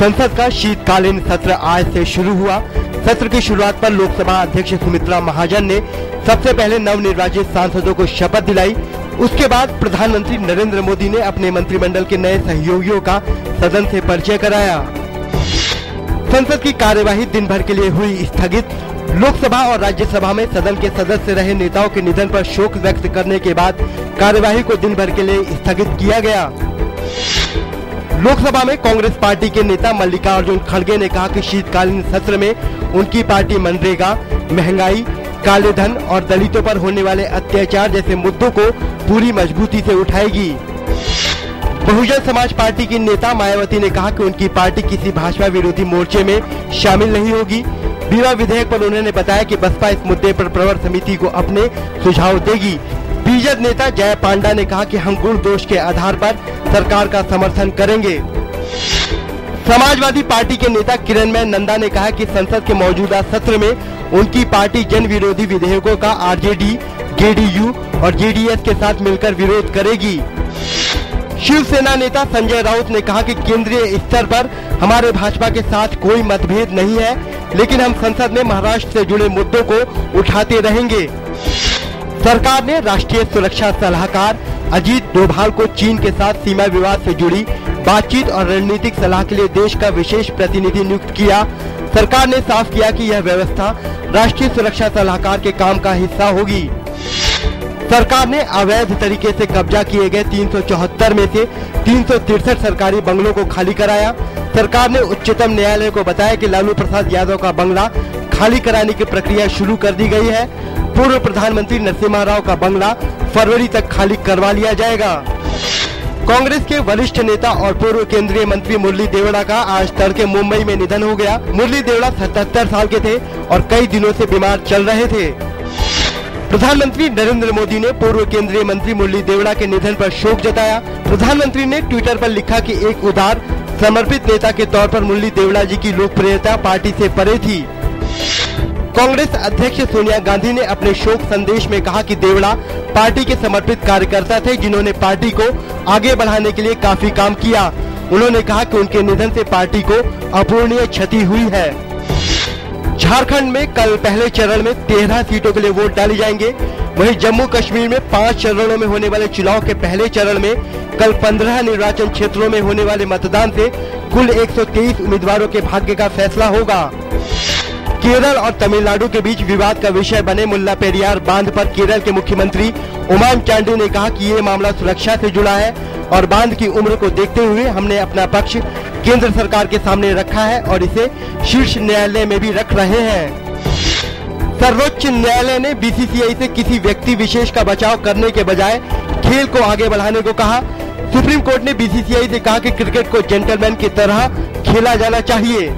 संसद का शीतकालीन सत्र आज से शुरू हुआ। सत्र की शुरुआत पर लोकसभा अध्यक्ष सुमित्रा महाजन ने सबसे पहले नवनिर्वाचित सांसदों को शपथ दिलाई। उसके बाद प्रधानमंत्री नरेंद्र मोदी ने अपने मंत्रिमंडल के नए सहयोगियों का सदन से परिचय कराया। संसद की कार्यवाही दिन भर के लिए हुई स्थगित। लोकसभा और राज्यसभा में सदन के सदस्य रहे नेताओं के निधन पर शोक व्यक्त करने के बाद कार्यवाही को दिन भर के लिए स्थगित किया गया। लोकसभा में कांग्रेस पार्टी के नेता मल्लिकार्जुन खड़गे ने कहा कि शीतकालीन सत्र में उनकी पार्टी मनरेगा, महंगाई, काले धन और दलितों पर होने वाले अत्याचार जैसे मुद्दों को पूरी मजबूती से उठाएगी। बहुजन समाज पार्टी की नेता मायावती ने कहा कि उनकी पार्टी किसी भाजपा विरोधी मोर्चे में शामिल नहीं होगी। विवाह विधेयक पर उन्होंने बताया कि बसपा इस मुद्दे पर प्रवर समिति को अपने सुझाव देगी। बीजेपी नेता जय पांडा ने कहा कि हम गुण दोष के आधार पर सरकार का समर्थन करेंगे। समाजवादी पार्टी के नेता किरणमय नंदा ने कहा कि संसद के मौजूदा सत्र में उनकी पार्टी जन विरोधी विधेयकों का आरजेडी, जेडीयू और जेडीएस के साथ मिलकर विरोध करेगी। शिवसेना नेता संजय राउत ने कहा कि केंद्रीय स्तर पर हमारे भाजपा के साथ कोई मतभेद नहीं है, लेकिन हम संसद में महाराष्ट्र से जुड़े मुद्दों को उठाते रहेंगे। सरकार ने राष्ट्रीय सुरक्षा सलाहकार अजीत डोभाल को चीन के साथ सीमा विवाद से जुड़ी बातचीत और रणनीतिक सलाह के लिए देश का विशेष प्रतिनिधि नियुक्त किया। सरकार ने साफ किया कि यह व्यवस्था राष्ट्रीय सुरक्षा सलाहकार के काम का हिस्सा होगी। सरकार ने अवैध तरीके से कब्जा किए गए 374 में से 363 सरकारी बंगलों को खाली कराया। सरकार ने उच्चतम न्यायालय को बताया कि लालू प्रसाद यादव का बंगला खाली कराने की प्रक्रिया शुरू कर दी गई है। पूर्व प्रधानमंत्री नरसिम्हा राव का बंगला फरवरी तक खाली करवा लिया जाएगा। कांग्रेस के वरिष्ठ नेता और पूर्व केंद्रीय मंत्री मुरली देवड़ा का आज तड़के मुंबई में निधन हो गया। मुरली देवड़ा 77 साल के थे और कई दिनों से बीमार चल रहे थे। प्रधानमंत्री नरेंद्र मोदी ने पूर्व केंद्रीय मंत्री मुरली देवड़ा के निधन पर शोक जताया। प्रधानमंत्री ने ट्विटर पर लिखा कि एक उदार समर्पित नेता के तौर पर मुरली देवड़ा जी की लोकप्रियता पार्टी से परे थी। कांग्रेस अध्यक्ष सोनिया गांधी ने अपने शोक संदेश में कहा कि देवड़ा पार्टी के समर्पित कार्यकर्ता थे, जिन्होंने पार्टी को आगे बढ़ाने के लिए काफी काम किया। उन्होंने कहा कि उनके निधन से पार्टी को अपूरणीय क्षति हुई है। झारखंड में कल पहले चरण में 13 सीटों के लिए वोट डाले जाएंगे। वहीं जम्मू कश्मीर में 5 चरणों में होने वाले चुनाव के पहले चरण में कल 15 निर्वाचन क्षेत्रों में होने वाले मतदान से कुल 123 उम्मीदवारों के भाग्य का फैसला होगा। केरल और तमिलनाडु के बीच विवाद का विषय बने मुल्ला पेरियार बांध पर केरल के मुख्यमंत्री उमाम चांडी ने कहा कि ये मामला सुरक्षा से जुड़ा है और बांध की उम्र को देखते हुए हमने अपना पक्ष केंद्र सरकार के सामने रखा है और इसे शीर्ष न्यायालय में भी रख रहे हैं। सर्वोच्च न्यायालय ने बीसीसीआई से किसी व्यक्ति विशेष का बचाव करने के बजाय खेल को आगे बढ़ाने को कहा। सुप्रीम कोर्ट ने बीसीसीआई से कहा कि क्रिकेट को जेंटलमैन की तरह खेला जाना चाहिए।